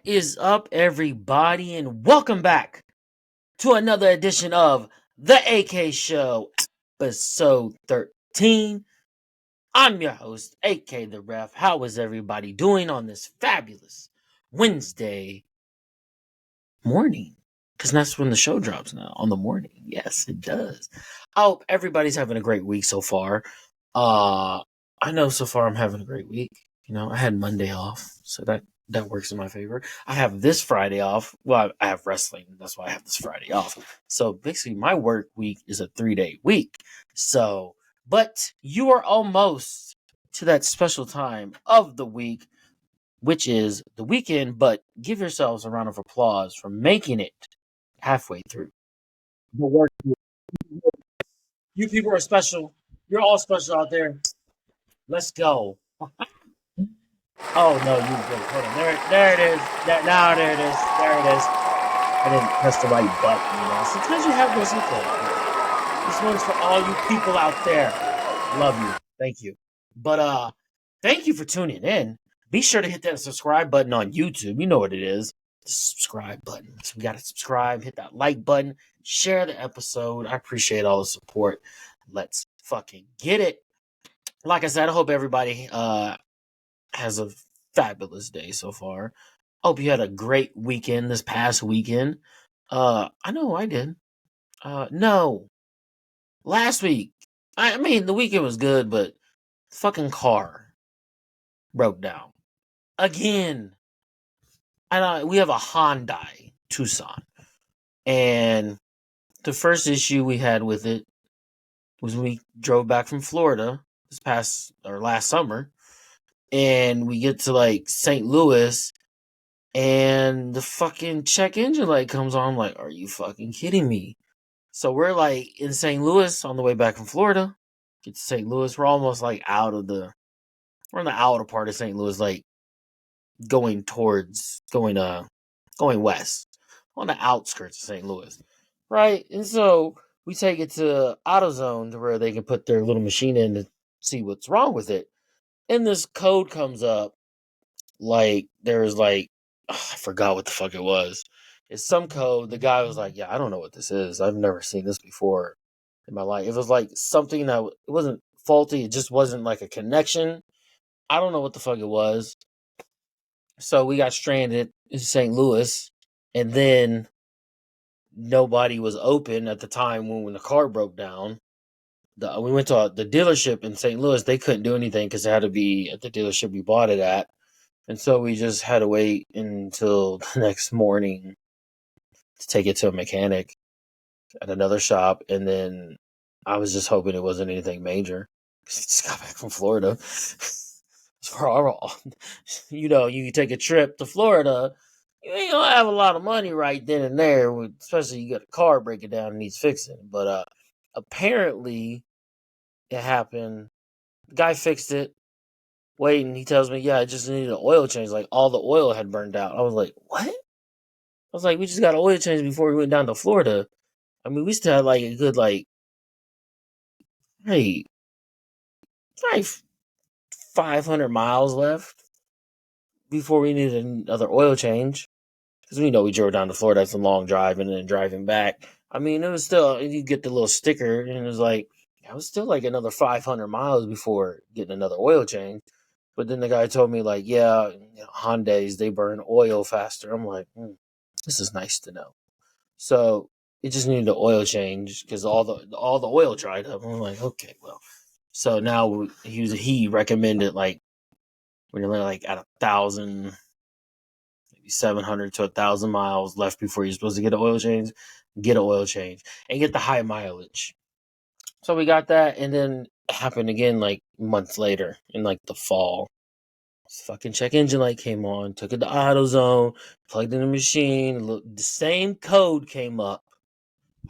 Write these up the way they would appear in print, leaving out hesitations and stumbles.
is up, everybody, and welcome back to another edition of the AK Show, episode 13. I'm your host, AK the Ref. How is everybody doing on this fabulous Wednesday morning? Because that's when the show drops now, on the morning. Yes, it does. I hope everybody's having a great week so far. Uh, I know so far I'm having a great week. I had Monday off, so that works in my favor. I have this Friday off. Well, I have wrestling. That's why I have this Friday off. So basically, my work week is a 3-day week. So, but you are almost to that special time of the week, which is the weekend. But give yourselves a round of applause for making it halfway through the work. You people are special. You're all special out there. Let's go. Oh no, you wait, hold on. There it is. Now there it is. There it is. I didn't press the right button. Sometimes you have those hiccups. This one's for all you people out there. Love you. Thank you. But thank you for tuning in. Be sure to hit that subscribe button on YouTube. You know what it is. The subscribe button. So we gotta subscribe, hit that like button, share the episode. I appreciate all the support. Let's fucking get it. Like I said, I hope everybody has a fabulous day so far. Hope you had a great weekend this past weekend. I know I did. No, last week. I mean, the weekend was good, but the fucking car broke down again. We have a Hyundai Tucson, and the first issue we had with it was when we drove back from Florida this past or last summer, and we get to like St. Louis, and the fucking check engine light comes on. I'm like, are you fucking kidding me? So we're like in St. Louis on the way back from Florida. Get to St. Louis. We're almost like we're in the outer part of St. Louis, like going west. On the outskirts of St. Louis. Right? And so we take it to AutoZone to where they can put their little machine in to see what's wrong with it. And this code comes up like there's like I forgot what the fuck it was. It's some code. The guy was like, "Yeah, I don't know what this is. I've never seen this before in my life." It was like something that it wasn't faulty. It just wasn't like a connection. I don't know what the fuck it was. So we got stranded in St. Louis, and then nobody was open at the time when the car broke down. We went to the dealership in St. Louis. They couldn't do anything because it had to be at the dealership we bought it at. And so we just had to wait until the next morning to take it to a mechanic at another shop. And then I was just hoping it wasn't anything major because I just got back from Florida. You take a trip to Florida, you ain't gonna have a lot of money right then and there, especially you got a car breaking down and needs fixing. But apparently it happened. The guy fixed it. Waiting, he tells me, yeah, I just needed an oil change. Like all the oil had burned out. I was like, what? I was like, we just got an oil change before we went down to Florida. I mean, we still had like a good hey, like 500 miles left before we needed another oil change. Because we know we drove down to Florida. That's a long drive, and then driving back. I mean, it was still, you get the little sticker, and it was like, it was still like another 500 miles before getting another oil change. But then the guy told me, like, yeah, Hondas, they burn oil faster. I'm like, this is nice to know. So it just needed an oil change because all the oil dried up. I'm like, okay, well. So now he recommended like when you're like at 1,000, maybe 700 to 1,000 miles left before you're supposed to get an oil change, get an oil change and get the high mileage. So we got that, and then it happened again like months later in like the fall. This fucking check engine light came on, took it to AutoZone, plugged in the machine, the same code came up.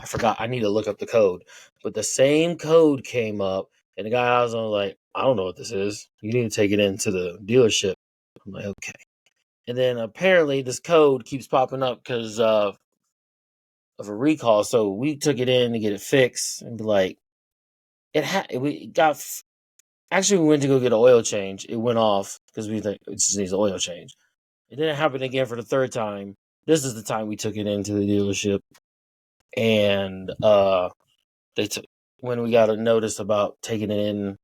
I forgot, I need to look up the code. But the same code came up, and the guy was like, I don't know what this is. You need to take it into the dealership. I'm like, okay. And then apparently this code keeps popping up because of a recall. So we took it in to get it fixed and be like, actually, we went to go get an oil change. It went off because we think it just needs an oil change. It didn't happen again for the third time. This is the time we took it into the dealership, and they took when we got a notice about taking it in.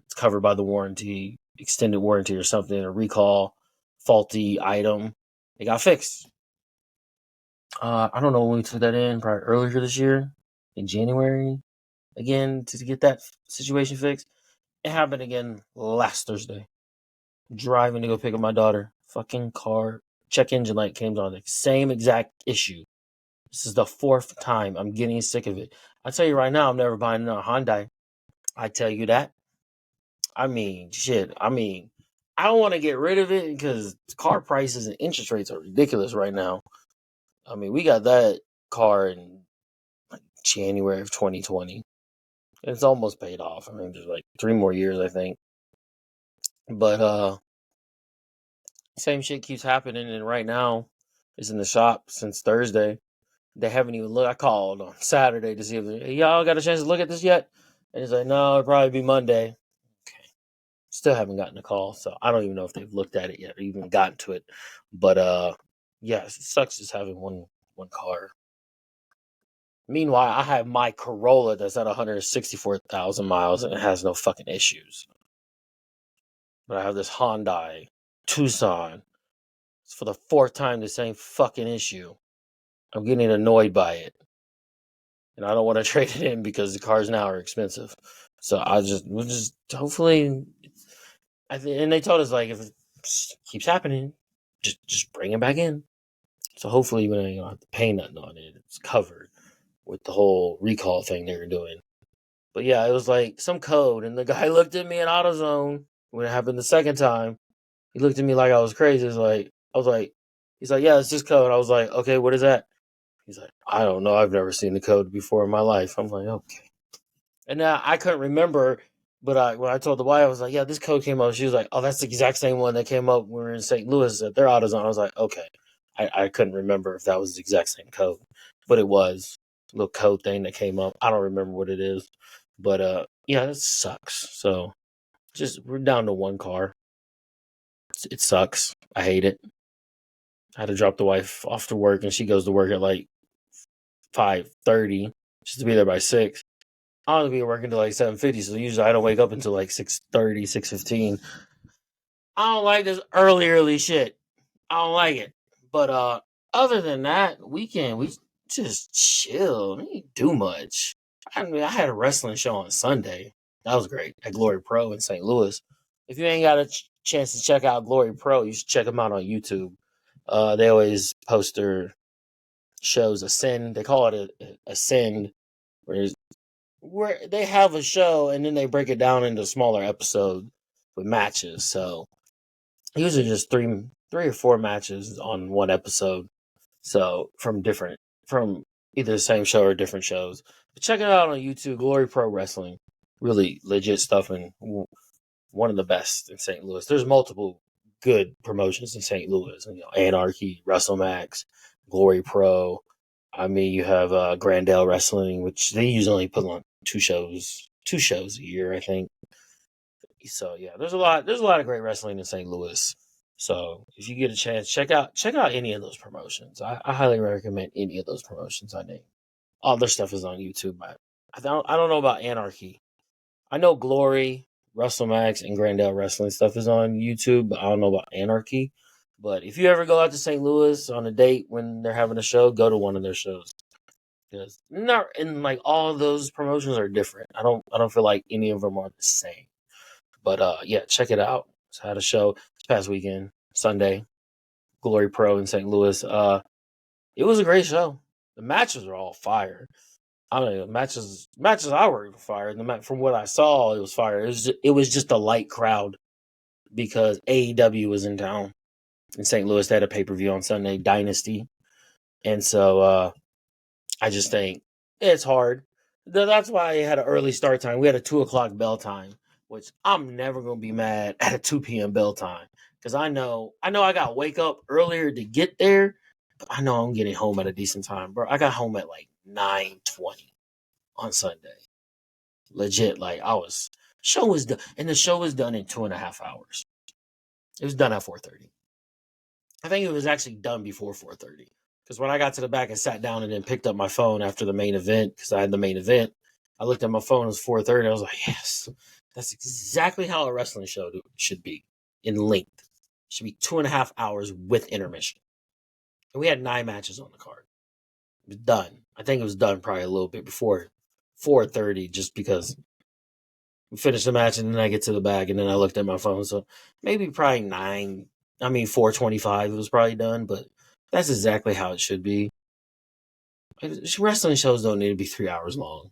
It's covered by the warranty, extended warranty or something, a recall, faulty item. It got fixed. I don't know when we took that in, probably earlier this year, in January, again, to get that situation fixed. It happened again last Thursday. Driving to go pick up my daughter. Fucking car. Check engine light came on. The same exact issue. This is the fourth time. I'm getting sick of it. I tell you right now, I'm never buying another Hyundai. I tell you that. I mean, shit. I don't want to get rid of it because car prices and interest rates are ridiculous right now. I mean, we got that car in January of 2020. It's almost paid off. I mean, there's like 3 more years, I think. But same shit keeps happening, and right now it's in the shop since Thursday. They haven't even looked. I called on Saturday to see if hey, y'all got a chance to look at this yet. And he's like, no, it'll probably be Monday. Okay. Still haven't gotten a call, so I don't even know if they've looked at it yet or even gotten to it. But yeah, it sucks just having one car. Meanwhile, I have my Corolla that's at 164,000 miles and it has no fucking issues. But I have this Hyundai Tucson. It's for the fourth time the same fucking issue. I'm getting annoyed by it. And I don't want to trade it in because the cars now are expensive. So we'll just hopefully, and they told us like if it keeps happening, just bring it back in. So hopefully we don't have to pay nothing on it. It's covered with the whole recall thing they were doing. But yeah, it was like some code, and the guy looked at me in AutoZone when it happened the second time. He looked at me like I was crazy. He's like, yeah, it's just code. I was like, okay, what is that? He's like, I don't know. I've never seen the code before in my life. I'm like, okay. And now I couldn't remember, but when I told the wife, I was like, yeah, this code came up. She was like, oh, that's the exact same one that came up when we were in St. Louis at their AutoZone. I was like, okay. I couldn't remember if that was the exact same code, but it was a little code thing that came up. I don't remember what it is, but yeah, it sucks. So we're down to one car. It sucks. I hate it. I had to drop the wife off to work, and she goes to work at like 5:30 just to be there by 6. I only be working till like 7:50, so usually I don't wake up until like 6:30, 6:15. I don't like this early shit. I don't like it. But other than that, we just chill. We didn't do much. I mean, I had a wrestling show on Sunday. That was great at Glory Pro in St. Louis. If you ain't got a chance to check out Glory Pro, you should check them out on YouTube. They always post their shows Ascend. They call it a Ascend, where they have a show and then they break it down into smaller episodes with matches. So usually just three or four matches on one episode. So from either the same show or different shows. But check it out on YouTube, Glory Pro Wrestling. Really legit stuff and one of the best in St. Louis. There's multiple good promotions in St. Louis. Anarchy, WrestleMax, Glory Pro. I mean, you have Grandel Wrestling, which they usually put on two shows a year, I think. So yeah, there's a lot of great wrestling in St. Louis. So if you get a chance, check out any of those promotions. I highly recommend any of those promotions I name. All their stuff is on YouTube. I don't know about Anarchy. I know Glory, WrestleMax, and Grandel Wrestling stuff is on YouTube, but I don't know about Anarchy. But if you ever go out to St. Louis on a date when they're having a show, go to one of their shows. Because like all of those promotions are different. I don't feel like any of them are the same. But yeah, check it out. I had a show this past weekend, Sunday, Glory Pro in St. Louis. It was a great show. The matches were all fire. I mean, matches I were fire. From what I saw, it was fire. It was just a light crowd because AEW was in town in St. Louis. They had a pay-per-view on Sunday, Dynasty, and so I just think it's hard. That's why I had an early start time. We had a 2:00 bell time, which I'm never gonna be mad at a 2 p.m. bell time because I know I got to wake up earlier to get there, but I know I'm getting home at a decent time, bro. I got home at like 9:20 on Sunday. Legit, like show was done, and the show was done in 2.5 hours. It was done at 4:30. I think it was actually done before 4:30. Because when I got to the back and sat down and then picked up my phone after the main event, because I had the main event, I looked at my phone. It was 4:30. I was like, yes, that's exactly how a wrestling show should be in length. It should be 2.5 hours with intermission. And we had 9 matches on the card. It was done. I think it was done probably a little bit before 4:30, just because we finished the match and then I get to the back and then I looked at my phone. So maybe probably 4:25 it was probably done, but that's exactly how it should be. Wrestling shows don't need to be 3 hours long.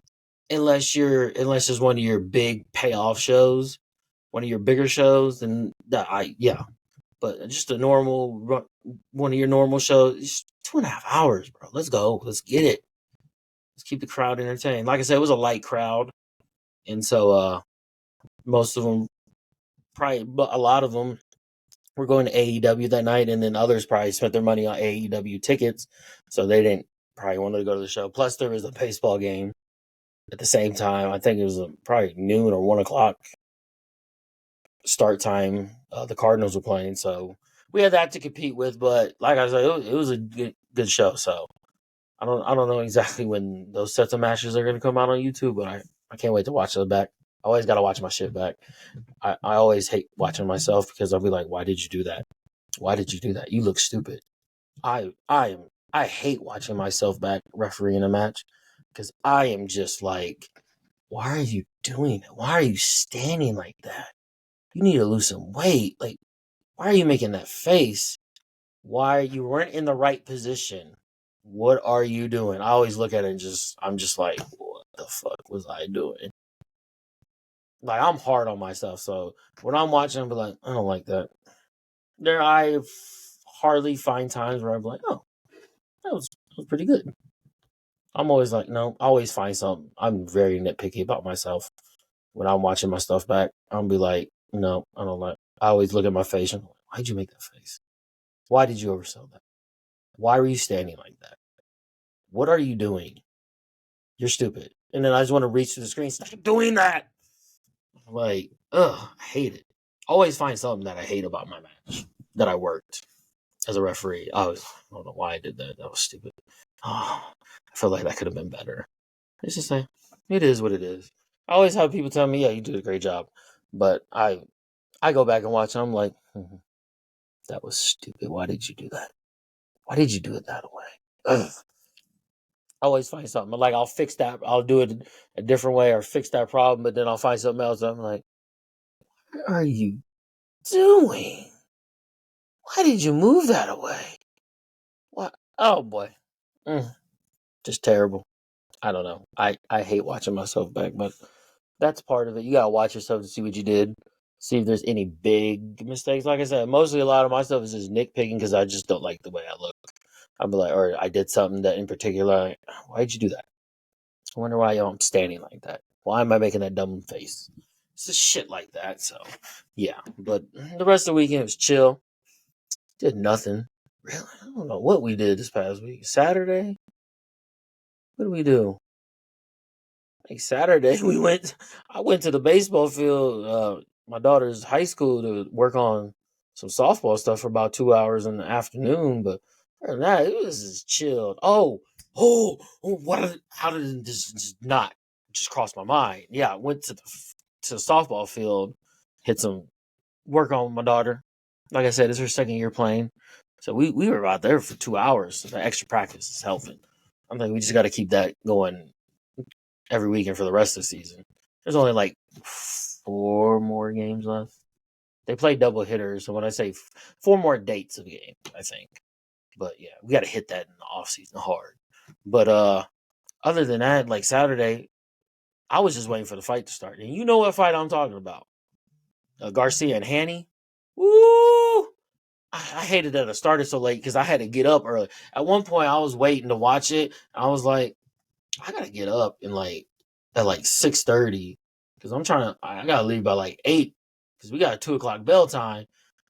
Unless it's one of your big payoff shows, one of your bigger shows, then yeah. But just one of your normal shows, it's 2.5 hours, bro. Let's go. Let's get it. Let's keep the crowd entertained. Like I said, it was a light crowd. And so most of them, probably a lot of them, were going to AEW that night, and then others probably spent their money on AEW tickets, so they didn't probably want to go to the show. Plus, there was a baseball game at the same time. I think it was probably noon or 1 o'clock start time. The Cardinals were playing, so we had that to compete with. But like I said, it was a good show. So I don't know exactly when those sets of matches are going to come out on YouTube, but I can't wait to watch it back. I always got to watch my shit back. I always hate watching myself because I'll be like, why did you do that? Why did you do that? You look stupid. I hate watching myself back refereeing a match because I am just like, why are you doing it? Why are you standing like that? You need to lose some weight. Like, why are you making that face? Why you weren't in the right position? What are you doing? I always look at it and I'm just like, what the fuck was I doing? Like, I'm hard on myself, so when I'm watching, I'm like, I don't like that. I hardly find times where I'm like, oh, that was pretty good. I'm always like, no, I always find something. I'm very nitpicky about myself. When I'm watching my stuff back, I'll be like, no, I don't like. I always look at my face and I'm like, why'd you make that face? Why did you oversell that? Why were you standing like that? What are you doing? You're stupid. And then I just want to reach to the screen, stop doing that. I'm like, ugh, I hate it. Always find something that I hate about my match that I worked as a referee. I don't know why I did that. That was stupid. Oh, I feel like that could have been better. It's just like, it is what it is. I always have people tell me, yeah, you did a great job. But I go back and watch and I'm like, that was stupid. Why did you do that? Why did you do it that way? Ugh. I always find something. Like, I'll fix that. I'll do it a different way or fix that problem, but then I'll find something else. I'm like, what are you doing? Why did you move that away? What? Oh, boy. Just terrible. I don't know. I hate watching myself back, but that's part of it. You gotta watch yourself to see what you did, see if there's any big mistakes. Like I said, mostly a lot of my stuff is just nitpicking because I just don't like the way I look. I'll be like, or I did something that in particular, like, why'd you do that? I wonder why I'm standing like that. Why am I making that dumb face? It's just shit like that. So, yeah. But the rest of the weekend was chill. Did nothing. Really? I don't know what we did this past week. Saturday? What did we do? Like Saturday, I went to the baseball field, my daughter's high school, to work on some softball stuff for about 2 hours in the afternoon. But other than that, it was just chilled. How did this just not just cross my mind? Yeah, I went to the softball field, hit some work on my daughter. Like I said, it's her second year playing. So we were out there for 2 hours. So the extra practice is helping. I'm like, we just got to keep that going every weekend for the rest of the season. There's only like 4 more games left. They play double hitters, so when I say 4 more dates of the game, I think. But yeah, we got to hit that in the off season hard. But other than that, like Saturday, I was just waiting for the fight to start. And you know what fight I'm talking about? Garcia and Haney. Woo! I hated that it started so late because I had to get up early. At one point, I was waiting to watch it. I was like, I gotta get up at 6:30 because I gotta leave by like 8 because we got a 2 o'clock bell time.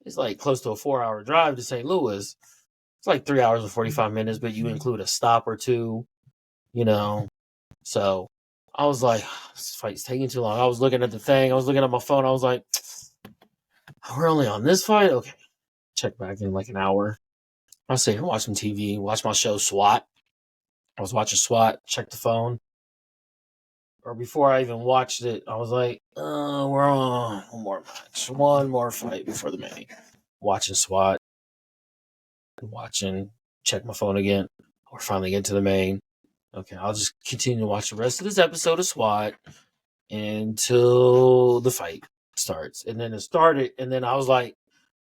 It's like close to a 4 hour drive to St. Louis. It's like 3 hours and 45 minutes, but you include a stop or two, you know. So I was like, this fight's taking too long. I was looking at the thing. I was looking at my phone. I was like, we're only on this fight? Okay. Check back in like an hour. I was sitting here watching TV, watch my show SWAT. I was watching SWAT, checked the phone. Or before I even watched it, I was like, we're on one more match. One more fight before the main. Watching SWAT, check my phone again. We're finally getting to the main. Okay, I'll just continue to watch the rest of this episode of SWAT until the fight starts. And then it started, and then I was like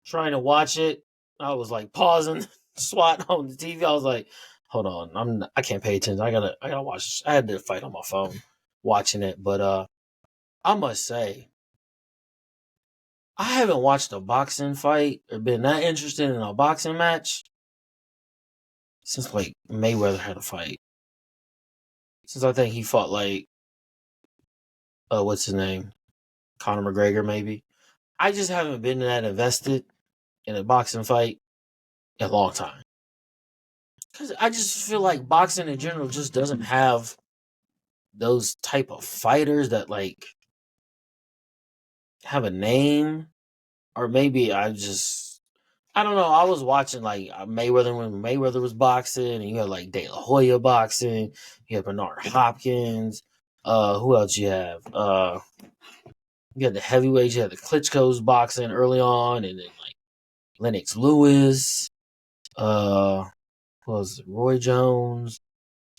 trying to watch it. I was like pausing SWAT on the TV. I was like, hold on, I can't pay attention. I gotta watch this. I had the fight on my phone watching it, but I must say, I haven't watched a boxing fight or been that interested in a boxing match since like Mayweather had a fight. Since I think he fought like what's his name? Conor McGregor, maybe. I just haven't been that invested in a boxing fight in a long time. Because I just feel like boxing in general just doesn't have those type of fighters that like have a name. Or maybe I don't know. I was watching like Mayweather when Mayweather was boxing, and you had like De La Hoya boxing, you had Bernard Hopkins, who else you have? You had the heavyweights, you had the Klitschko's boxing early on, and then like Lennox Lewis, who was it? Roy Jones,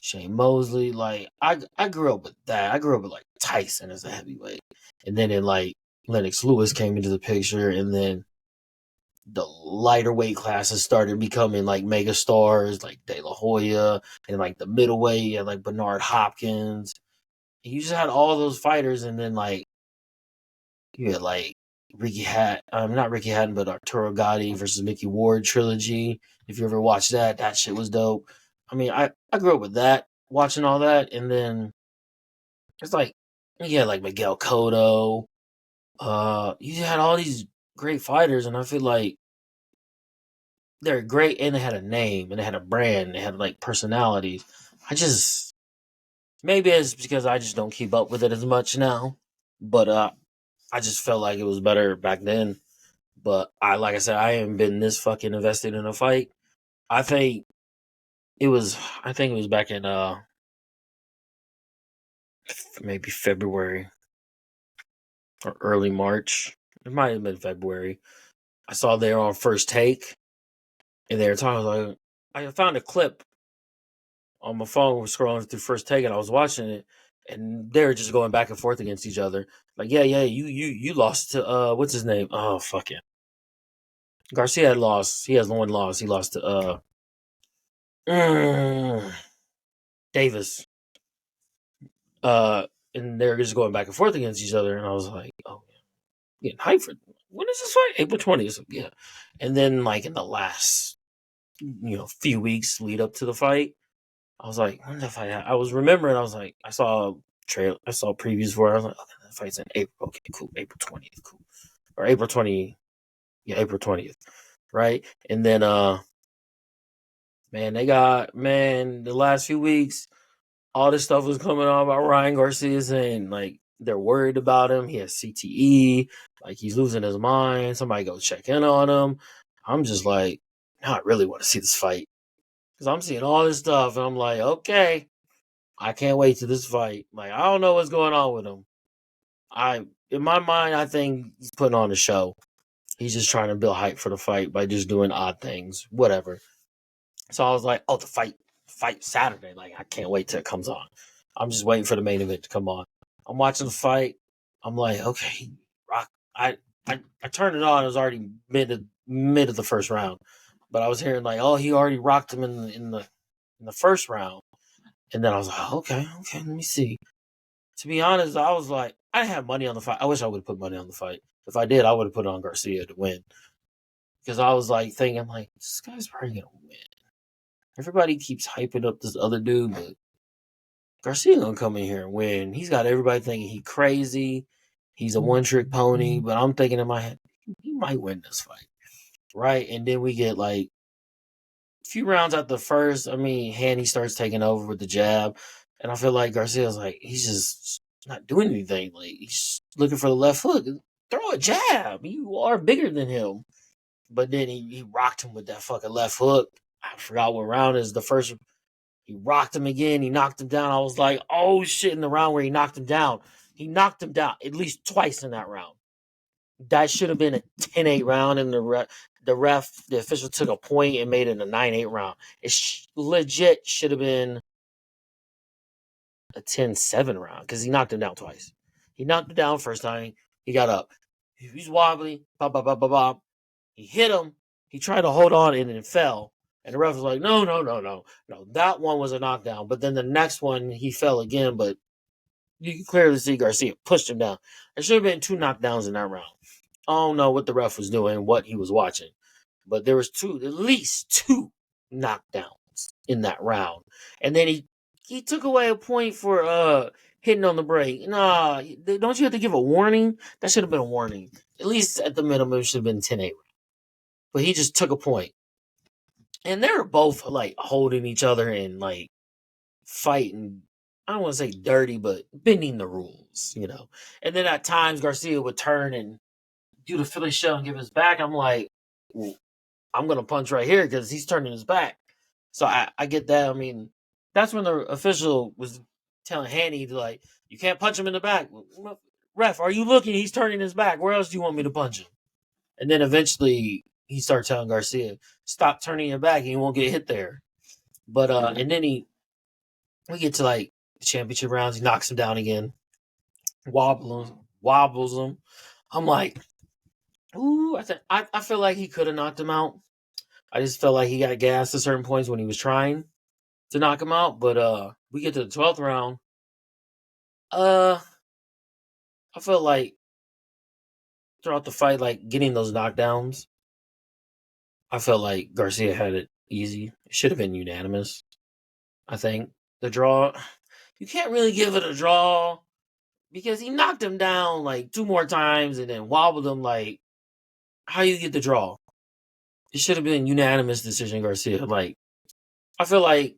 Shane Mosley. Like I grew up with that. I grew up with like Tyson as a heavyweight, and then like Lennox Lewis came into the picture, and then the lighter weight classes started becoming like mega stars, like De La Hoya, and like the middleweight, you had like Bernard Hopkins. And you just had all those fighters, and then like you had like not Ricky Hatton, but Arturo Gatti versus Mickey Ward trilogy. If you ever watched that, that shit was dope. I mean, I grew up with that, watching all that, and then it's like you had like Miguel Cotto. You had all these great fighters, and I feel like they're great, and they had a name, and they had a brand, and they had like personalities. Maybe it's because I just don't keep up with it as much now, but I just felt like it was better back then. But like I said, I haven't been this fucking invested in a fight. I think I think it was back in maybe February or early March. It might have been February. I saw they were on First Take, and they were talking like I found a clip on my phone, was scrolling through First Take, and I was watching it, and they were just going back and forth against each other. Like, yeah, you lost to what's his name? Oh, fuck it. Garcia had lost. He has one loss. He lost to Davis. Uh, and they're just going back and forth against each other, and I was like, oh, getting hyped for when is this fight? April 20th. Yeah, and then like in the last few weeks lead up to the fight, I was like, when did that fight happen? I was remembering. I was like, I saw previews for it. I was like, okay, that fight's in April. Okay, cool. April 20th. Cool. Or April 20. Yeah, April 20th. Right, and then man, the last few weeks, all this stuff was coming on about Ryan Garcia saying like they're worried about him. He has CTE, like he's losing his mind. Somebody go check in on him. I'm just like, now I really want to see this fight because I'm seeing all this stuff, and I'm like, okay, I can't wait to this fight. Like, I don't know what's going on with him. In my mind, I think he's putting on a show. He's just trying to build hype for the fight by just doing odd things, whatever. So I was like, oh, the fight Saturday. Like, I can't wait till it comes on. I'm just waiting for the main event to come on. I'm watching the fight. I'm like, okay, rock. I turned it on. It was already mid of the first round, but I was hearing like, oh, he already rocked him in the first round, and then I was like, okay, let me see. To be honest, I was like, I didn't have money on the fight. I wish I would have put money on the fight. If I did, I would have put it on Garcia to win, because I was like thinking like, this guy's probably gonna win. Everybody keeps hyping up this other dude, but Garcia gonna come in here and win. He's got everybody thinking he crazy. He's a one-trick pony, but I'm thinking in my head, he might win this fight, right? And then we get like a few rounds at the first. I mean, Haney starts taking over with the jab, and I feel like Garcia's like he's just not doing anything. Like he's looking for the left hook. Throw a jab. You are bigger than him. But then he rocked him with that fucking left hook. I forgot what round is the first. He rocked him again. He knocked him down. I was like, oh shit! In the round where he knocked him down at least twice in that round. That should have been a 10-8 round, and the official took a point and made it a 9-8 round. It legit should have been a 10-7 round because he knocked him down twice. He knocked him down first time. He got up. He's wobbly. Bop, bop, bop, bop, bop. He hit him. He tried to hold on and then fell. And the ref was like, no. That one was a knockdown. But then the next one, he fell again. But you can clearly see Garcia pushed him down. There should have been 2 knockdowns in that round. I don't know what the ref was doing, what he was watching. But there was at least 2 knockdowns in that round. And then he took away a point for hitting on the break. Nah, don't you have to give a warning? That should have been a warning. At least at the minimum, it should have been 10-8. But he just took a point. And they were both like holding each other and like fighting. I don't want to say dirty, but bending the rules, you know. And then at times Garcia would turn and do the Philly shell and give his back. I'm like, well, I'm gonna punch right here because he's turning his back. So I get that. I mean, that's when the official was telling Haney to like, you can't punch him in the back. Ref, are you looking? He's turning his back. Where else do you want me to punch him? And then eventually he started telling Garcia, stop turning your back and you won't get hit there. But and then we get to like the championship rounds, he knocks him down again, wobbles him. I'm like, ooh, I feel like he could have knocked him out. I just felt like he got gassed at certain points when he was trying to knock him out. But we get to the 12th round. I felt like throughout the fight, like getting those knockdowns, I felt like Garcia had it easy. It should have been unanimous. I think the draw, you can't really give it a draw because he knocked him down like 2 more times and then wobbled him. Like, how you get the draw? It should have been unanimous decision, Garcia. Like, I feel like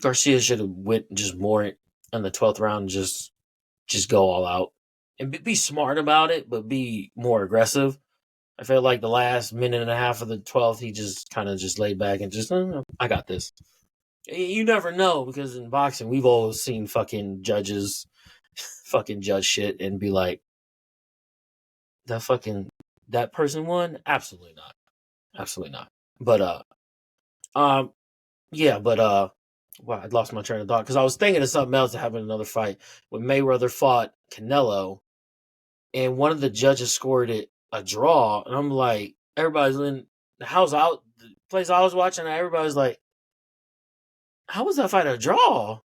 Garcia should have went just more in the 12th round, and just go all out and be smart about it, but be more aggressive. I feel like the last minute and a half of the 12th, he just kind of just laid back and just, I got this. You never know because in boxing, we've always seen fucking judges fucking judge shit and be like, that person won? Absolutely not. Absolutely not. But yeah, but wow, I lost my train of thought because I was thinking of something else that happened in another fight when Mayweather fought Canelo, and one of the judges scored it a draw, and I'm like, everybody's in the house out the place I was watching, and everybody's like, how was that fight a draw?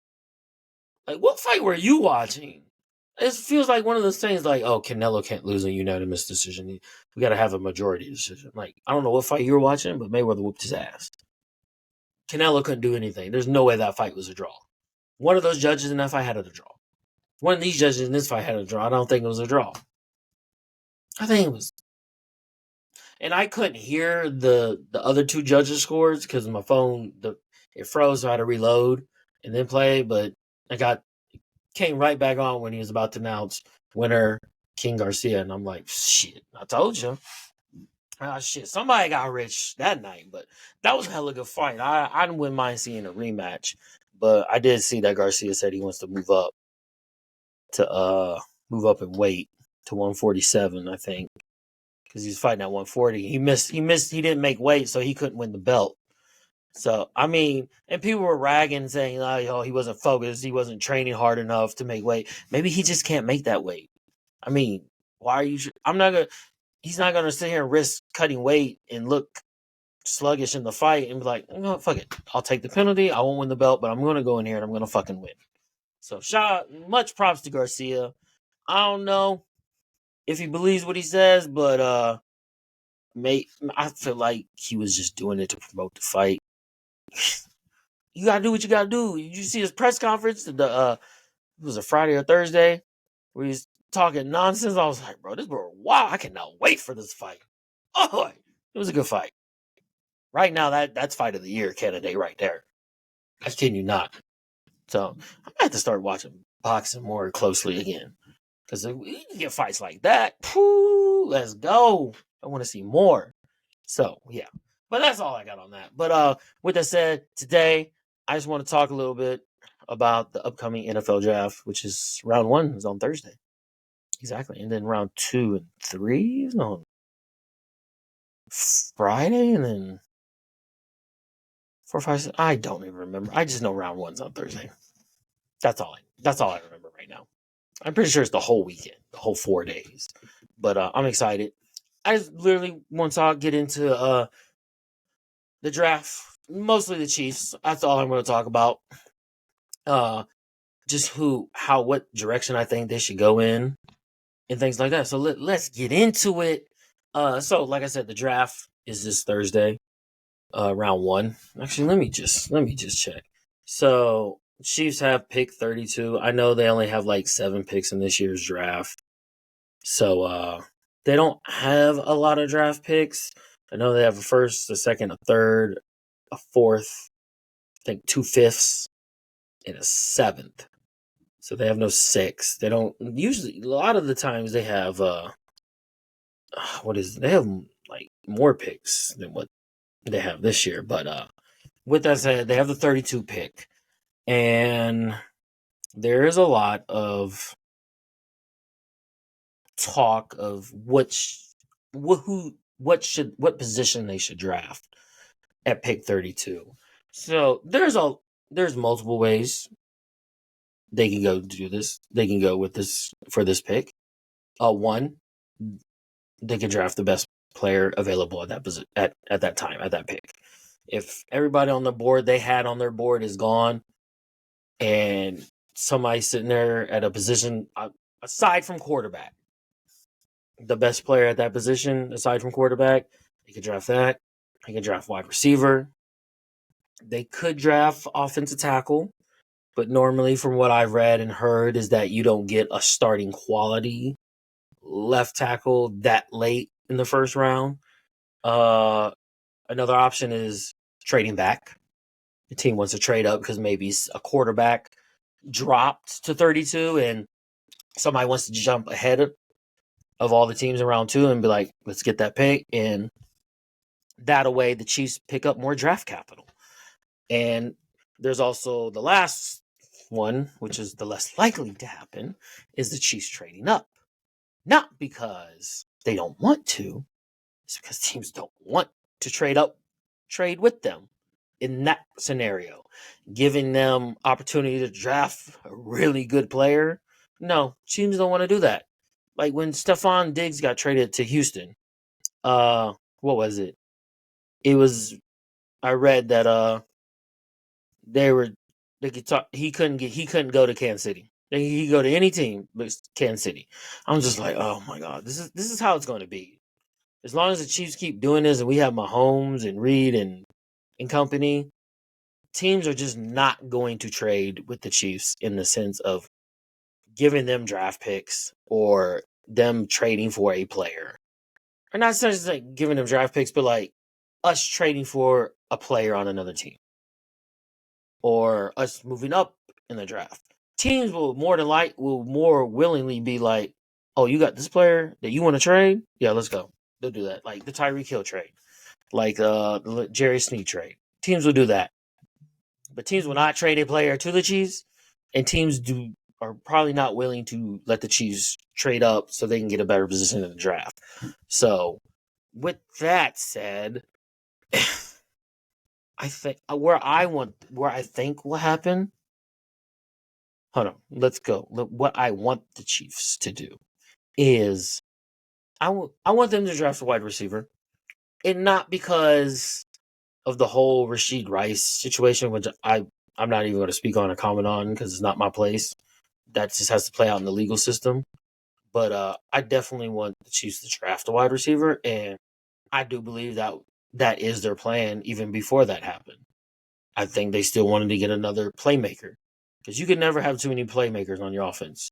Like, what fight were you watching? It feels like one of those things like, oh, Canelo can't lose a unanimous decision. We got to have a majority decision. Like, I don't know what fight you were watching, but Mayweather whooped his ass. Canelo couldn't do anything. There's no way that fight was a draw. One of those judges in that fight had a draw. One of these judges in this fight had a draw. I don't think it was a draw. I think it was. And I couldn't hear the other 2 judges' scores because my phone it froze, so I had to reload and then play. But came right back on when he was about to announce winner King Garcia, and I'm like, shit, I told you. Shit, somebody got rich that night, but that was a hella good fight. I wouldn't mind seeing a rematch, but I did see that Garcia said he wants to move up and weight to 147, I think, because he's fighting at 140. He didn't make weight, so he couldn't win the belt. So, I mean, and people were ragging, saying, oh, he wasn't focused, he wasn't training hard enough to make weight. Maybe he just can't make that weight. I mean, why are you? He's not gonna sit here and risk cutting weight and look sluggish in the fight and be like, fuck it, I'll take the penalty. I won't win the belt, but I'm gonna go in here and I'm gonna fucking win. So, much props to Garcia. I don't know if he believes what he says, but I feel like he was just doing it to promote the fight. You gotta do what you gotta do. Did you see his press conference? It was a Friday or Thursday where he's talking nonsense. I was like, bro, this bro, wow, I cannot wait for this fight. Oh, it was a good fight. Right now, that's fight of the year candidate right there. I kid you not. So I might have to start watching boxing more closely again because if we can get fights like that, let's go. I want to see more. So yeah, But that's all I got on that. But with that said, today I just want to talk a little bit about the upcoming NFL draft, which is round 1 is on Thursday. Exactly. And then round 2 and 3 is on Friday, and then 4, 5, 6. I don't even remember. I just know round 1's on Thursday. That's all I remember right now. I'm pretty sure it's the whole weekend, the whole 4 days. But I'm excited. I just literally want to get into the draft, mostly the Chiefs. That's all I'm going to talk about. Just what direction I think they should go in and things like that. So let's get into it. So like I said, the draft is this Thursday, round 1. Actually, let me just check. So Chiefs have pick 32. I know they only have like 7 picks in this year's draft. So they don't have a lot of draft picks. I know they have a first, a second, a third, a fourth, I think 2 fifths, and a 7th. So they have no 6. They don't usually. A lot of the times they have they have like more picks than what they have this year. But with that said, they have the 32 pick, and there is a lot of talk of what position they should draft at pick 32. So there's multiple ways they can go do this. They can go with this for this pick. One, they can draft the best player available at that at that time, at that pick. If everybody on the board they had on their board is gone, and somebody sitting there at a position aside from quarterback, the best player at that position aside from quarterback, they could draft that. They could draft wide receiver. They could draft offensive tackle. But normally, from what I've read and heard, is that you don't get a starting quality left tackle that late in the first round. Another option is trading back. The team wants to trade up because maybe a quarterback dropped to 32 and somebody wants to jump ahead of all the teams in round 2 and be like, let's get that pick. And that way the Chiefs pick up more draft capital. And there's also the last one, which is the less likely to happen, is the Chiefs trading up. Not because they don't want to, it's because teams don't want to trade with them in that scenario. Giving them opportunity to draft a really good player. No, teams don't want to do that. Like when Stephon Diggs got traded to Houston, what was it? I read that they could talk. He couldn't go to Kansas City. He could go to any team but Kansas City. I'm just like, oh my god, this is how it's going to be. As long as the Chiefs keep doing this, and we have Mahomes and Reed and company, teams are just not going to trade with the Chiefs in the sense of giving them draft picks or them trading for a player. Or not just like giving them draft picks, but like us trading for a player on another team. Or us moving up in the draft. Teams will more willingly be like, oh, you got this player that you want to trade? Yeah, let's go. They'll do that. Like the Tyreek Hill trade. Like the Jerry Sneed trade. Teams will do that. But teams will not trade a player to the Chiefs, and teams are probably not willing to let the Chiefs trade up so they can get a better position in the draft. So, with that said, I think where I think will happen. Hold on, let's go. What I want the Chiefs to do is I want them to draft a wide receiver, and not because of the whole Rashid Rice situation, which I'm not even going to speak on or comment on because it's not my place. That just has to play out in the legal system. But I definitely want the Chiefs to draft a wide receiver, and I do believe that is their plan even before that happened. I think they still wanted to get another playmaker because you could never have too many playmakers on your offense.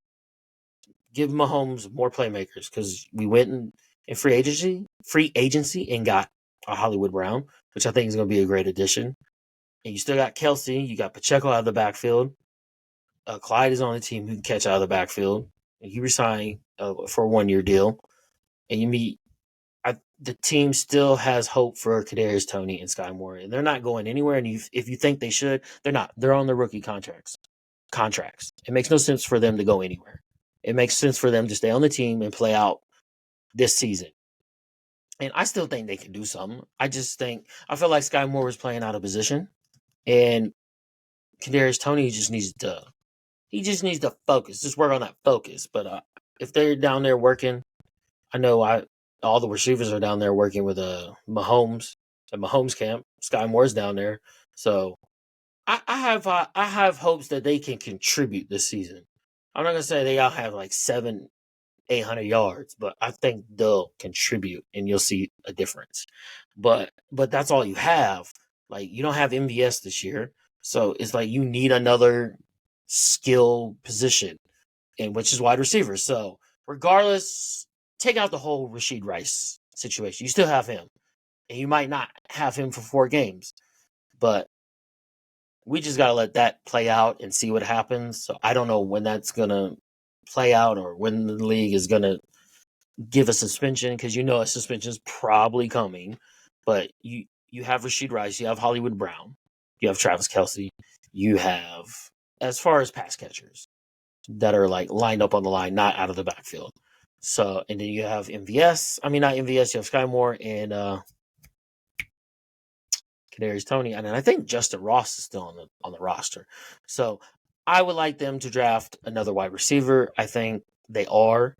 Give Mahomes more playmakers because we went in free agency and got a Hollywood Brown, which I think is going to be a great addition. And you still got Kelsey, you got Pacheco out of the backfield. Clyde is on the team who can catch out of the backfield. And he resigned for a 1-year deal. And the team still has hope for Kadarius Toney and Sky Moore, and they're not going anywhere. And if you think they should, they're not. They're on their rookie contracts. It makes no sense for them to go anywhere. It makes sense for them to stay on the team and play out this season. And I still think they can do something. I feel like Sky Moore was playing out of position, and Kadarius Toney just needs to focus, just work on that focus. But if they're down there working, I know all the receivers are down there working with Mahomes at Mahomes camp. Sky Moore's down there, so I have hopes that they can contribute this season. I'm not gonna say they all have like 700-800 yards, but I think they'll contribute, and you'll see a difference. But that's all you have. Like, you don't have MVS this year, so it's like you need another skill position, and which is wide receiver. So regardless, take out the whole Rashid Rice situation. You still have him, and you might not have him for 4 games, but we just got to let that play out and see what happens. So I don't know when that's going to play out or when the league is going to give a suspension, because a suspension is probably coming. But you have Rashid Rice, you have Hollywood Brown, you have Travis Kelce, you have, as far as pass catchers that are like lined up on the line, not out of the backfield. So, and then you have MVS. I mean, not MVS. You have Sky Moore and Kadarius Toney, and then I think Justin Ross is still on the roster. So, I would like them to draft another wide receiver. I think they are.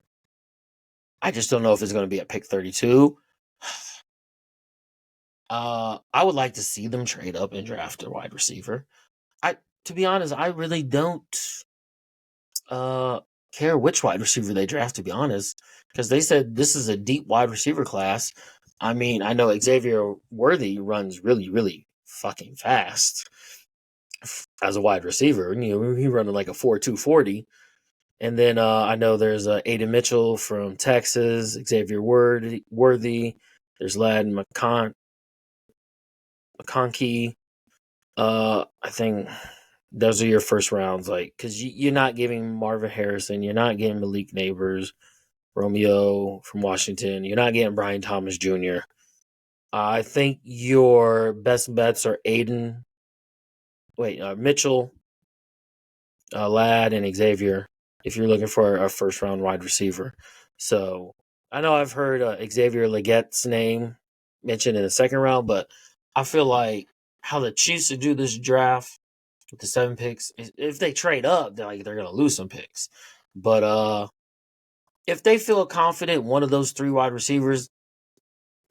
I just don't know if it's going to be at pick 32. I would like to see them trade up and draft a wide receiver. To be honest, I really don't care which wide receiver they draft, to be honest, because they said this is a deep wide receiver class. I mean, I know Xavier Worthy runs really, really fucking fast as a wide receiver. He running like a 4.240. And then I know there's Aiden Mitchell from Texas, Xavier Worthy. There's Ladd McConkey. I think those are your first rounds, like, because you're not giving Marvin Harrison, you're not getting Malik Neighbors, Romeo from Washington, you're not getting Brian Thomas Jr. I think your best bets are Mitchell, Ladd, and Xavier, if you're looking for a first round wide receiver. So I know I've heard Xavier Legette's name mentioned in the second round, but I feel like how the Chiefs would do this draft with the 7 picks, if they trade up, they're going to lose some picks. But if they feel confident one of those 3 wide receivers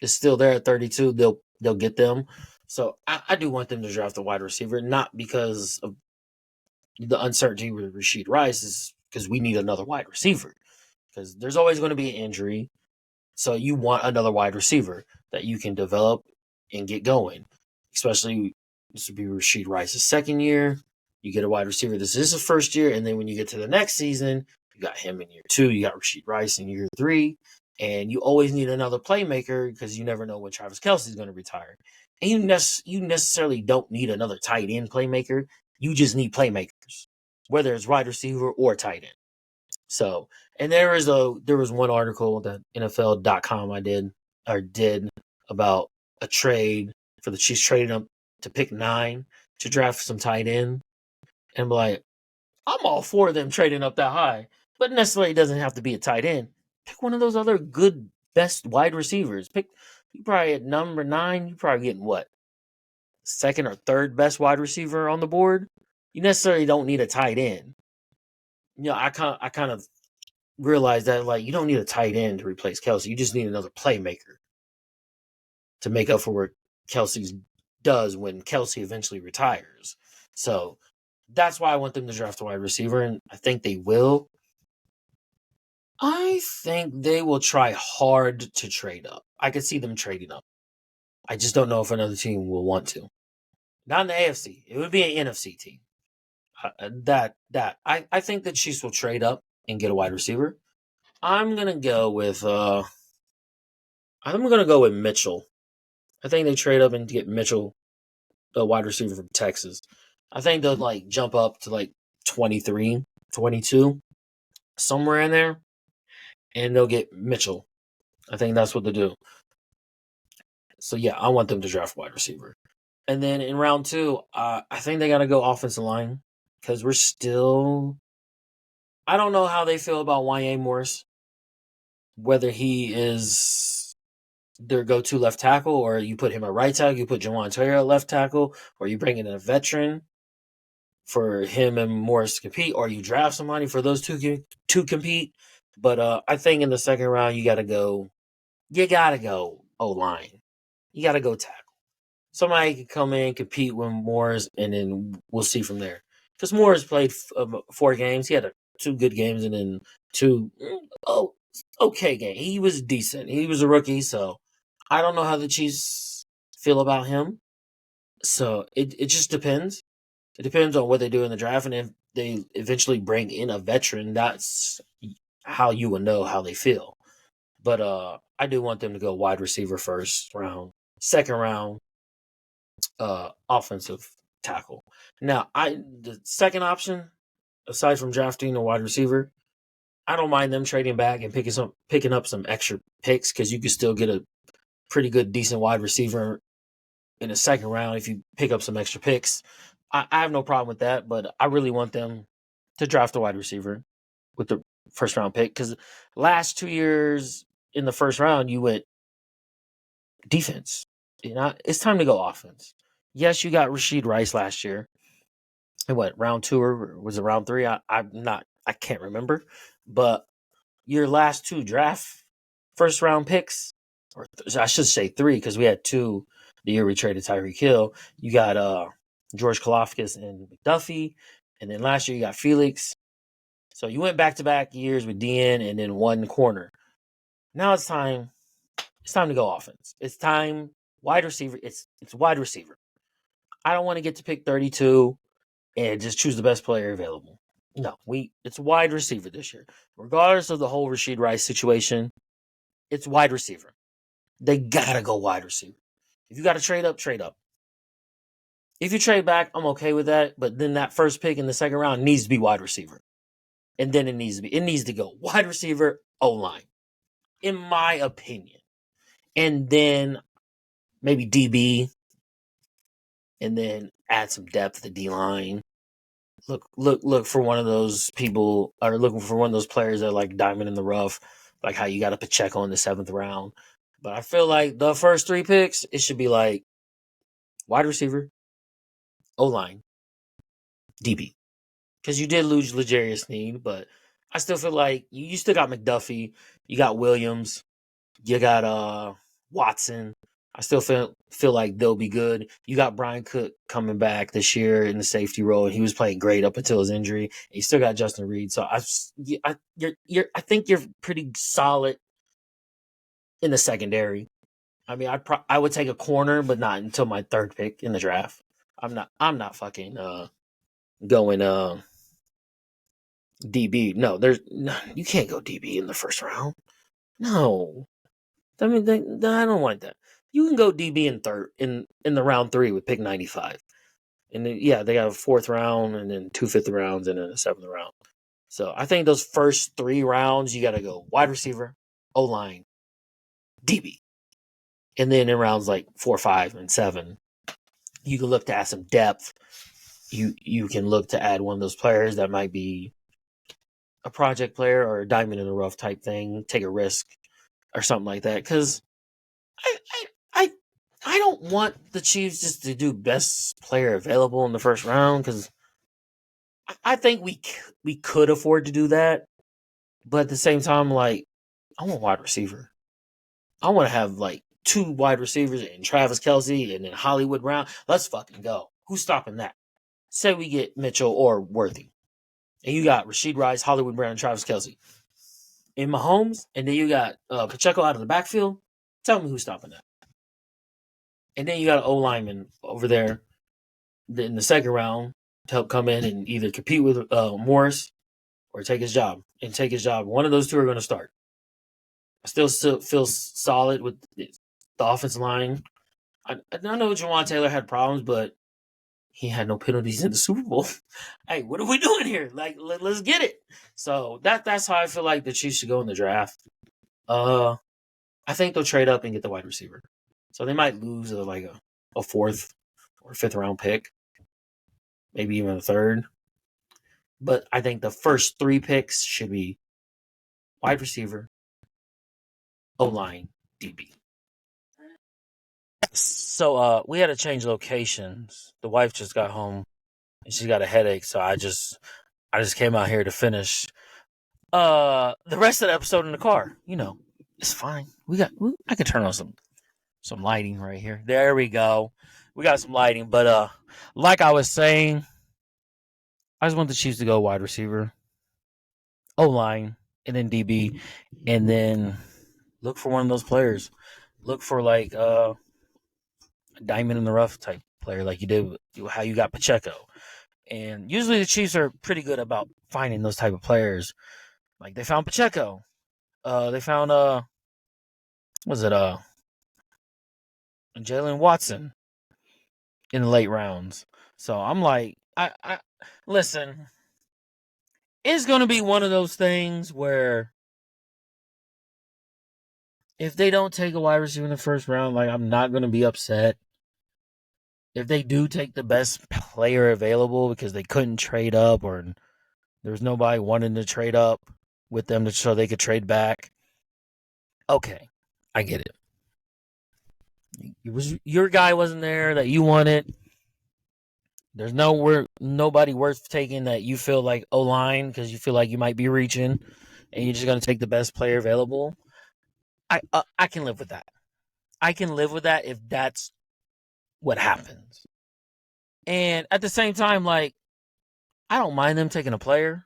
is still there at 32, they'll get them. So I do want them to draft a wide receiver, not because of the uncertainty with Rashid Rice, is because we need another wide receiver. Because there's always going to be an injury. So you want another wide receiver that you can develop and get going. Especially, this would be Rashid Rice's second year. You get a wide receiver. This is his first year. And then when you get to the next season, you got him in year 2. You got Rashid Rice in year 3. And you always need another playmaker because you never know when Travis Kelce is going to retire. And you necessarily don't need another tight end playmaker. You just need playmakers, whether it's wide receiver or tight end. So, and there was one article that NFL.com I did about a trade for the Chiefs trading up to pick 9 to draft some tight end. And I'm like, I'm all for them trading up that high, but necessarily it doesn't have to be a tight end. Pick one of those other good, best wide receivers. You probably at number 9, you probably getting what? Second or third best wide receiver on the board. You necessarily don't need a tight end. I kind of realized that, like, you don't need a tight end to replace Kelce. You just need another playmaker to make up for what Kelce does when Kelce eventually retires. So that's why I want them to draft a wide receiver, and I think they will. I think they will try hard to trade up. I could see them trading up. I just don't know if another team will want to. Not in the AFC. It would be an NFC team. I think the Chiefs will trade up and get a wide receiver. I'm gonna go with Mitchell. I think they trade up and get Mitchell, a wide receiver from Texas. I think they'll like jump up to like 23, 22, somewhere in there, and they'll get Mitchell. I think that's what they'll do. So yeah, I want them to draft wide receiver. And then in round 2, I think they got to go offensive line because we're still. I don't know how they feel about Y.A. Morris, whether he is their go-to left tackle or you put him at right tackle, you put Jawan Taylor at left tackle, or you bring in a veteran for him and Morris to compete, or you draft somebody for those two to compete. But I think in the second round you gotta go O line. You gotta go tackle. Somebody can come in, compete with Morris, and then we'll see from there. Because Morris played 4 games. He had 2 good games and then 2 okay games. He was decent. He was a rookie, so I don't know how the Chiefs feel about him. So it just depends. It depends on what they do in the draft, and if they eventually bring in a veteran, that's how you will know how they feel. But I do want them to go wide receiver first round, second round, offensive tackle. Now, the second option, aside from drafting a wide receiver, I don't mind them trading back and picking up some extra picks because you can still get a pretty good, decent wide receiver in the second round if you pick up some extra picks. I have no problem with that, but I really want them to draft a wide receiver with the first round pick because last 2 years in the first round you went defense. It's time to go offense. Yes, you got Rashid Rice last year. And what, round 2 or was it round 3? I can't remember. But your last 2 draft first round picks, or I should say 3 because we had 2 the year we traded Tyreek Hill. You got George Kalafdis and McDuffie, and then last year you got Felix. So you went back to back years with DN and then 1 corner. Now it's time. It's time to go offense. It's time wide receiver. It's wide receiver. I don't want to get to pick 32 and just choose the best player available. No, it's wide receiver this year. Regardless of the whole Rashid Rice situation, it's wide receiver. They gotta go wide receiver. If you gotta trade up, trade up. If you trade back, I'm okay with that. But then that first pick in the second round needs to be wide receiver. And then it needs to go wide receiver, O-line. In my opinion. And then maybe DB. And then add some depth to the D-line. Look for one of those people, or looking for one of those players that are like diamond in the rough, like how you got a Pacheco in the 7th round. But I feel like the first 3 picks, it should be like wide receiver, O-line, DB. Because you did lose L'Jarius Sneed, but I still feel like you still got McDuffie, you got Williams, you got Watson. I still feel like they'll be good. You got Brian Cook coming back this year in the safety role, and he was playing great up until his injury. And you still got Justin Reed, so I think you're pretty solid in the secondary. I mean, I would take a corner, but not until my 3rd pick in the draft. I'm not fucking going DB. No, you can't go DB in the first round. No, I mean, I don't want that. You can go DB in the round 3 with pick 95, and then, yeah, they got a 4th round and then 2 5th rounds and then a 7th round. So I think those first 3 rounds you got to go wide receiver, O line, DB, and then in rounds like 4, 5, and 7, you can look to add some depth. You can look to add one of those players that might be a project player or a diamond in the rough type thing, take a risk or something like that, because I don't want the Chiefs just to do best player available in the first round because I think we could afford to do that, but at the same time, like I want wide receiver. I want to have like 2 wide receivers and Travis Kelce and then Hollywood Brown. Let's fucking go. Who's stopping that? Say we get Mitchell or Worthy, and you got Rashid Rice, Hollywood Brown, and Travis Kelce in Mahomes, and then you got Pacheco out of the backfield. Tell me who's stopping that. And then you got an O lineman over there in the second round to help come in and either compete with Morris or take his job. And take his job. One of those 2 are going to start. I still feel solid with the offensive line. I know Jawan Taylor had problems, but he had no penalties in the Super Bowl. Hey, what are we doing here? Like, let's get it. So that's how I feel like the Chiefs should go in the draft. I think they'll trade up and get the wide receiver. So they might lose a fourth or fifth round pick, maybe even a third. But I think the first 3 picks should be wide receiver, O line, DB. So we had to change locations. The wife just got home and she got a headache, so I just came out here to finish the rest of the episode in the car. It's fine. I can turn on some lighting right here. There we go. We got some lighting, but like I was saying, I just want the Chiefs to go wide receiver, O line, and then DB, and then look for one of those players. Look for like a diamond in the rough type player, like you did how you got Pacheco. And usually the Chiefs are pretty good about finding those type of players. Like they found Pacheco. They found was it Jalen Watson in the late rounds. So I'm like, I listen. It's gonna be one of those things where if they don't take a wide receiver in the first round, like I'm not gonna be upset. If they do take the best player available because they couldn't trade up or there's nobody wanting to trade up with them so they could trade back, okay, I get it. Your guy wasn't there that you wanted. There's nobody worth taking that you feel like O-line because you feel like you might be reaching, and you're just gonna take the best player available. I can live with that. I can live with that if that's what happens. And at the same time, like I don't mind them taking a player,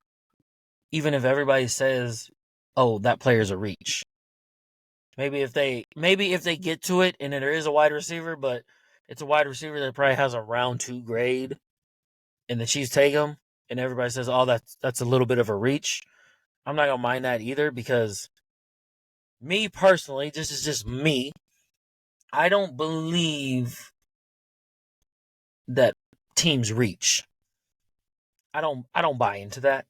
even if everybody says, "Oh, that player's a reach." Maybe if they get to it and there is a wide receiver, but it's a wide receiver that probably has a round 2 grade, and the Chiefs take him, and everybody says, "Oh, that's a little bit of a reach." I'm not gonna mind that either because me personally, this is just me. I don't believe that teams reach. I don't buy into that.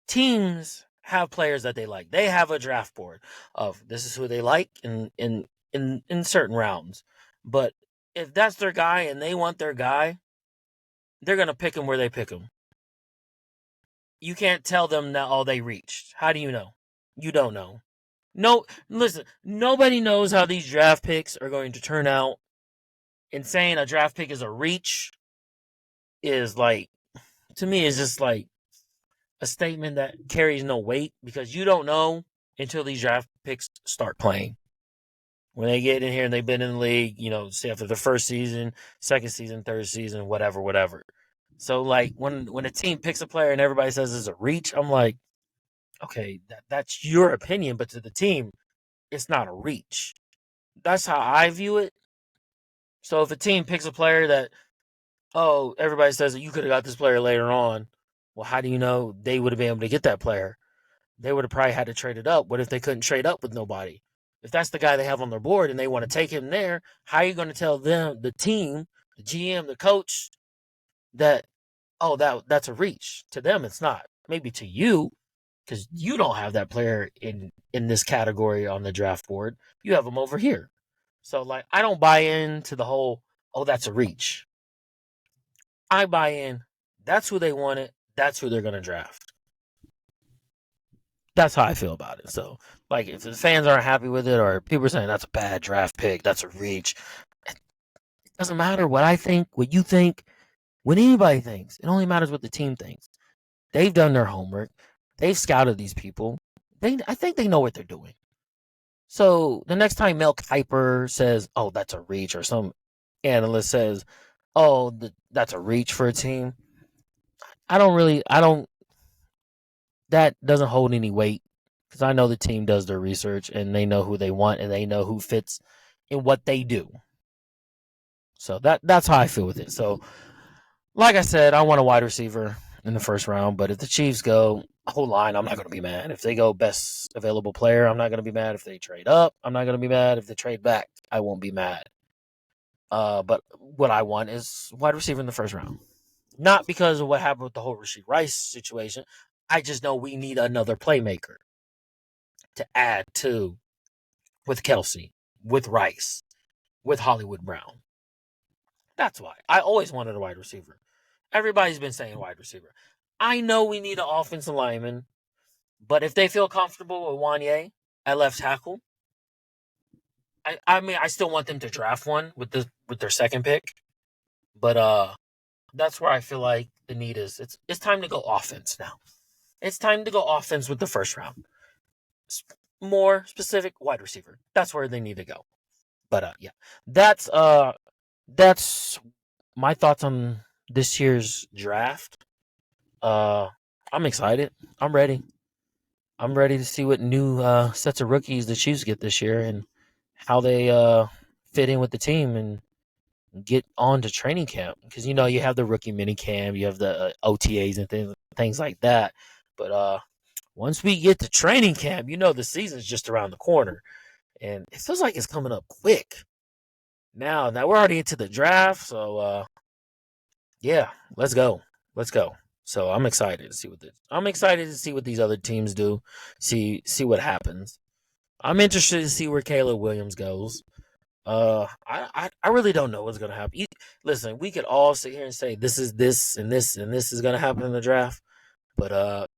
Teams have players that they like. They have a draft board of this is who they like in certain rounds. But if that's their guy and they want their guy, they're gonna pick him where they pick him. You can't tell them that they reached. How do you know? You don't know. No, listen, nobody knows how these draft picks are going to turn out. And saying a draft pick is a reach is like, to me, is just like a statement that carries no weight because you don't know until these draft picks start playing. When they get in here and they've been in the league, say after the first season, second season, third season, whatever. So like when a team picks a player and everybody says it's a reach, I'm like, okay, that's your opinion, but to the team, it's not a reach. That's how I view it. So if a team picks a player that, everybody says that you could have got this player later on, well, how do you know they would have been able to get that player? They would have probably had to trade it up. What if they couldn't trade up with nobody? If that's the guy they have on their board and they want to take him there, how are you going to tell them, the team, the GM, the coach, that that's a reach? To them, it's not. Maybe to you, because you don't have that player in this category on the draft board. You have him over here. So like, I don't buy into the whole, that's a reach. I buy in. That's who they wanted. That's who they're going to draft. That's how I feel about it. So, like, if the fans aren't happy with it, or people are saying that's a bad draft pick, that's a reach, it doesn't matter what I think, what you think, what anybody thinks. It only matters what the team thinks. They've done their homework. They've scouted these people. I think they know what they're doing. So the next time Mel Kiper says, "Oh, that's a reach," or some analyst says, "Oh, that's a reach for a team," I don't. That doesn't hold any weight because I know the team does their research and they know who they want and they know who fits in what they do. So that's how I feel with it. So, like I said, I want a wide receiver in the first round, but if the Chiefs go whole line, I'm not going to be mad. If they go best available player, I'm not going to be mad. If they trade up, I'm not going to be mad. If they trade back, I won't be mad. But what I want is wide receiver in the first round. Not because of what happened with the whole Rashid Rice situation. I just know we need another playmaker to add to with Kelsey, with Rice. with Hollywood Brown. That's why. I always wanted a wide receiver. Everybody's been saying wide receiver. I know we need an offensive lineman, but if they feel comfortable with Wanye at left tackle, I mean I still want them to draft one with their second pick. But that's where I feel like the need is. It's time to go offense now. It's time to go offense with the first round. More specific, wide receiver. That's where they need to go. But yeah, that's my thoughts on this year's draft. I'm excited. I'm ready. I'm ready to see what new sets of rookies the Chiefs get this year and how they fit in with the team and get on to training camp. Because you know you have the rookie mini camp, you have the OTAs and things like that. But once we get to training camp, you know the season's just around the corner, and it feels like it's coming up quick. Now we're already into the draft, so yeah, let's go. So I'm excited to see what these other teams do. See what happens. I'm interested to see where Caleb Williams goes. I really don't know what's gonna happen. Listen, we could all sit here and say this is this and this and this is gonna happen in the draft, but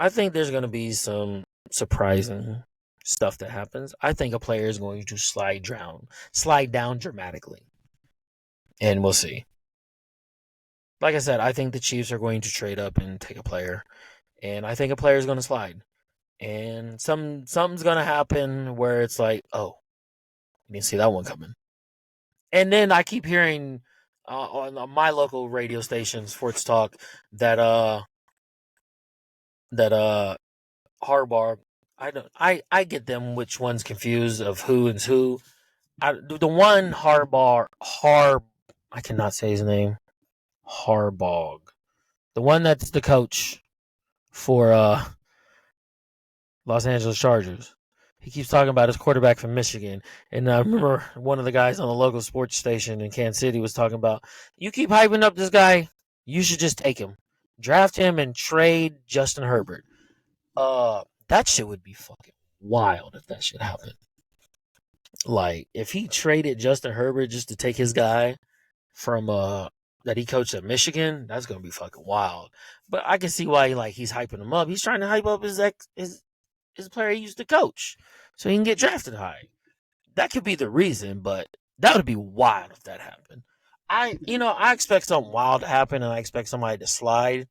I think there's gonna be some surprising stuff that happens. I think a player is going to slide down dramatically, and we'll see. Like I said, I think the Chiefs are going to trade up and take a player, and I think a player is going to slide, and something's going to happen where it's like, oh, you didn't see that one coming. And then I keep hearing on my local radio station, Sports Talk, that Harbaugh. I get them which one's confused of who is who. The one I cannot say his name. Harbaugh. The one that's the coach for Los Angeles Chargers. He keeps talking about his quarterback from Michigan. And I remember one of the guys on the local sports station in Kansas City was talking about, you keep hyping up this guy, you should just take him. Draft him and trade Justin Herbert. That shit would be fucking wild if that shit happened. Like, if he traded Justin Herbert just to take his guy from that he coached at Michigan, that's gonna be fucking wild. But I can see why he's hyping him up. He's trying to hype up his player he used to coach, so he can get drafted high. That could be the reason, but that would be wild if that happened. I expect something wild to happen, and I expect somebody to slide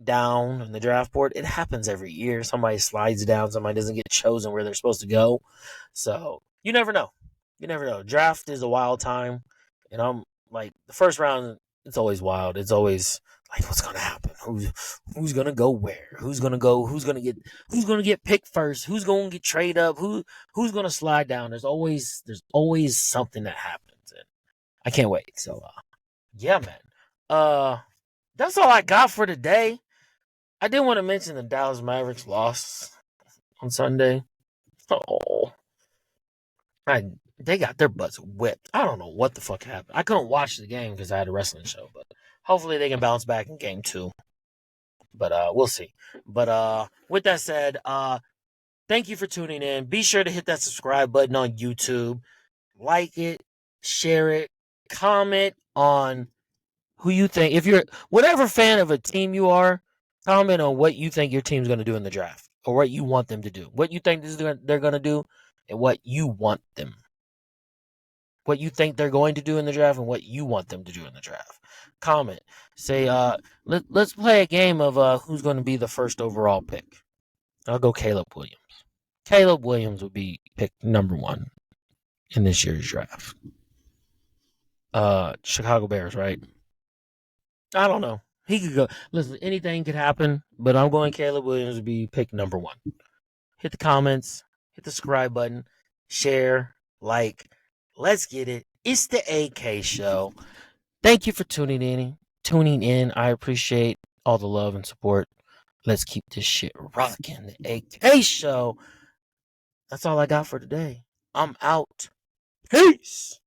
down in the draft board. It happens every year. Somebody slides down, somebody doesn't get chosen where they're supposed to go. So you never know. Draft is a wild time, and I'm like the first round. It's always wild. It's always like what's gonna happen? Who's gonna go where? Who's gonna go? Who's gonna get picked first? Who's gonna get trade up? Who's gonna slide down? There's always something that happens, and I can't wait. So yeah, man. That's all I got for today. I did want to mention the Dallas Mavericks lost on Sunday. Oh, they got their butts whipped. I don't know what the fuck happened. I couldn't watch the game because I had a wrestling show, but hopefully they can bounce back in game 2. But we'll see. But with that said, thank you for tuning in. Be sure to hit that subscribe button on YouTube. Like it, share it, comment on who you think. If you're whatever fan of a team you are, comment on what you think your team's going to do in the draft or what you want them to do. What you think they're going to do and what you want them. What you think they're going to do in the draft and what you want them to do in the draft. Comment. Say, let's play a game of who's going to be the first overall pick. I'll go Caleb Williams. Caleb Williams would be picked number 1 in this year's draft. Chicago Bears, right? I don't know. He could go. Listen, anything could happen, but I'm going Caleb Williams to be picked number 1. Hit the comments, hit the subscribe button, share, like. Let's get it. It's the AK Show. Thank you for tuning in. I appreciate all the love and support. Let's keep this shit rocking. The AK Show. That's all I got for today. I'm out. Peace.